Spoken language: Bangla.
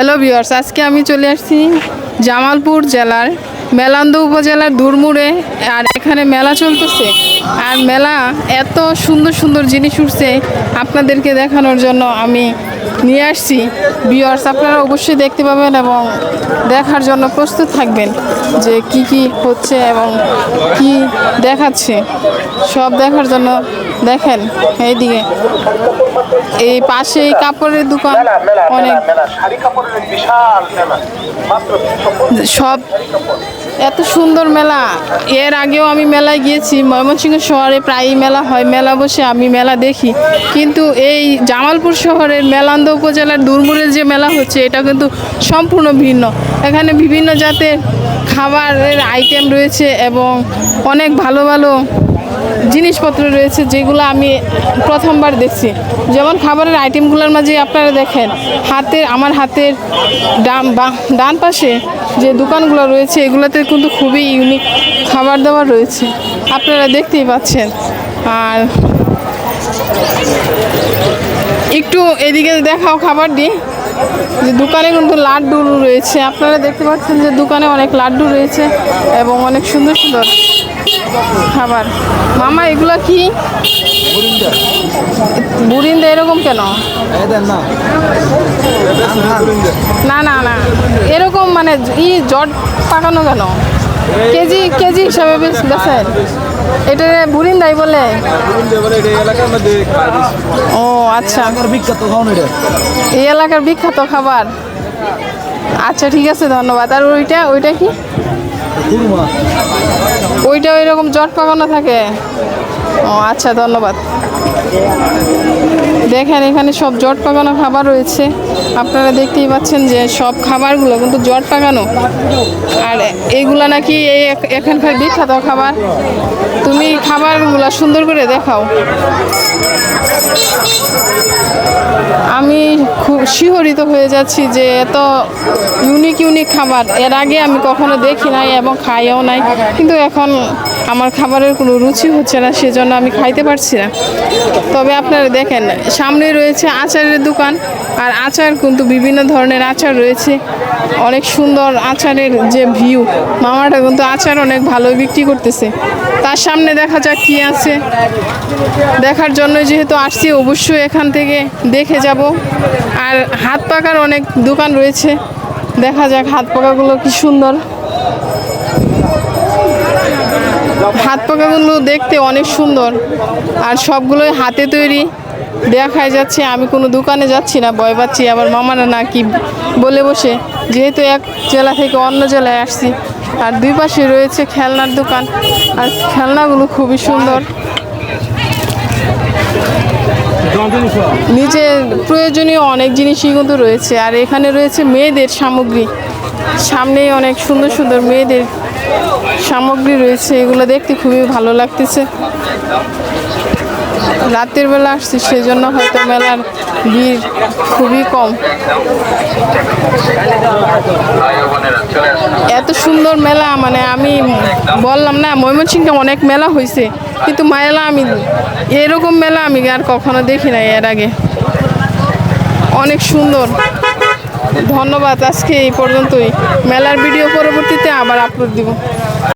হ্যালো ভিউয়ার্স, আজকে আমি চলে আসছি জামালপুর জেলার মেলান্দহ উপজেলার দুরমুড়ে। আর এখানে মেলা চলতেছে, আর মেলা এত সুন্দর সুন্দর জিনিস উঠছে আপনাদেরকে দেখানোর জন্য আমি নিয়ে আসছি। ভিউয়ার্স, আপনারা অবশ্যই দেখতে পাবেন এবং দেখার জন্য প্রস্তুত থাকবেন যে কি কি হচ্ছে এবং কি দেখাচ্ছে, সব দেখার জন্য। দেখেন এইদিকে, এই পাশে কাপড়ের দোকান, অনেক সব এত সুন্দর মেলা। এর আগেও আমি মেলায় গিয়েছি, ময়মনসিংহ শহরে প্রায়ই মেলা হয়, মেলা বসে আমি মেলা দেখি। কিন্তু এই জামালপুর শহরের মেলান্দহ উপজেলার দুরমুড়ের যে মেলা হচ্ছে, এটা কিন্তু সম্পূর্ণ ভিন্ন। এখানে বিভিন্ন জাতের খাবারের আইটেম রয়েছে এবং অনেক ভালো ভালো জিনিসপত্র রয়েছে, যেগুলো আমি প্রথমবার দেখছি। যেমন খাবারের আইটেমগুলোর মাঝে আপনারা দেখেন, আমার হাতের ডান পাশে যে দোকানগুলো রয়েছে, এগুলোতে কিন্তু খুবই ইউনিক খাবার দাবার রয়েছে, আপনারা দেখতেই পাচ্ছেন। আর একটু এদিকে দেখাও খাবার দিই, যে দোকানে কিন্তু লাড্ডু রয়েছে, আপনারা দেখতে পাচ্ছেন যে দোকানে অনেক লাড্ডু রয়েছে এবং অনেক সুন্দর সুন্দর খাবার। মামা, এগুলো কি বুরিন্দা? এরকম কেন? না না না, এরকম মানে জট পাকানো কেন? কেজি কেজি হিসাবে বেচেন? এটা বুরিন্দাই বলে? ও আচ্ছা, এই এলাকার বিখ্যাত খাবার। আচ্ছা ঠিক আছে, ধন্যবাদ। আর ওইটা কি? ওইটা ওই রকম জট পাকানো থাকে? ও আচ্ছা, ধন্যবাদ। দেখেন, এখানে সব জট পাকানো খাবার রয়েছে, আপনারা দেখতেই পাচ্ছেন যে সব খাবারগুলো কিন্তু জট পাকানো। আর এইগুলা নাকি এখানকার বিখ্যাত খাবার। তুমি খাবারগুলো সুন্দর করে দেখাও। আমি খুব শিহরিত হয়ে যাচ্ছি যে এত ইউনিক ইউনিক খাবার এর আগে আমি কখনো দেখি নাই এবং খাইও নাই। কিন্তু এখন আমার খাবারের কোনো রুচি হচ্ছে না, সেজন্য আমি খাইতে পারছি না। তবে আপনারা দেখেন, সামনে রয়েছে আচারের দোকান, আর আচার কিন্তু বিভিন্ন ধরনের আচার রয়েছে, অনেক সুন্দর আচারের যে ভিউ। মামাটা কিন্তু আচার অনেক ভালো বিক্রি করতেছে। তার সামনে দেখা যাক কি আছে। দেখার জন্য যেহেতু আসছি, অবশ্যই এখান থেকে দেখে যাব। আর হাত পাকার অনেক দোকান রয়েছে, দেখা যাক হাত পাকাগুলো কি সুন্দর। হাত পাকাগুলো দেখতে অনেক সুন্দর, আর সবগুলোই হাতে তৈরি দেখাই যাচ্ছে। আমি কোনো দোকানে যাচ্ছি না, ভয় পাচ্ছি আবার মামারা না কি বলে বসে, যেহেতু এক জেলা থেকে অন্য জেলায় আসছি। আর দুই পাশে রয়েছে খেলনার দোকান, আর খেলনাগুলো খুবই সুন্দর। নিচে প্রয়োজনীয় অনেক জিনিসই কিন্তু রয়েছে। আর এখানে রয়েছে মেয়েদের সামগ্রী, সামনেই অনেক সুন্দর সুন্দর মেয়েদের সামগ্রী রয়েছে, এগুলো দেখতে খুবই ভালো লাগতেছে। রাতের বেলা আসছি, সেজন্য হয়তো মেলার ভিড় খুবই কম। এত সুন্দর মেলা, মানে আমি বললাম না, ময়মনসিংহে অনেক মেলা হয়েছে, কিন্তু এরকম মেলা আমি আর কখনো দেখি নাই এর আগে। অনেক সুন্দর। ধন্যবাদ, আজকে এই পর্যন্তই। মেলার ভিডিও পরবর্তীতে আবার আপলোড দিব।